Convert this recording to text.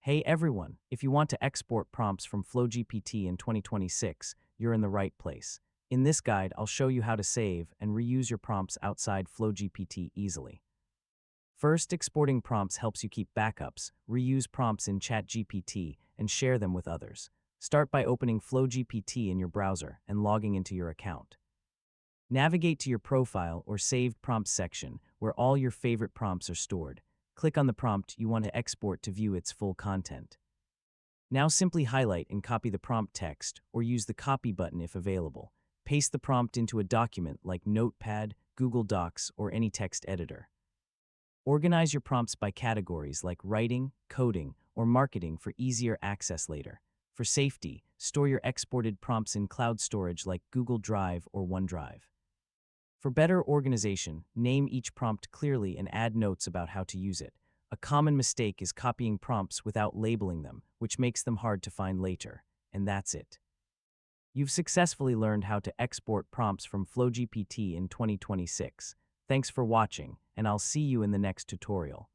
Hey everyone, if you want to export prompts from FlowGPT in 2026, you're in the right place. In this guide, I'll show you how to save and reuse your prompts outside FlowGPT easily. First, exporting prompts helps you keep backups, reuse prompts in ChatGPT, and share them with others. Start by opening FlowGPT in your browser and logging into your account. Navigate to your profile or saved prompts section where all your favorite prompts are stored. Click on the prompt you want to export to view its full content. Now simply highlight and copy the prompt text or use the copy button if available. Paste the prompt into a document like Notepad, Google Docs, or any text editor. Organize your prompts by categories like writing, coding, or marketing for easier access later. For safety, store your exported prompts in cloud storage like Google Drive or OneDrive. For better organization, name each prompt clearly and add notes about how to use it. A common mistake is copying prompts without labeling them, which makes them hard to find later. And that's it. You've successfully learned how to export prompts from FlowGPT in 2026. Thanks for watching, and I'll see you in the next tutorial.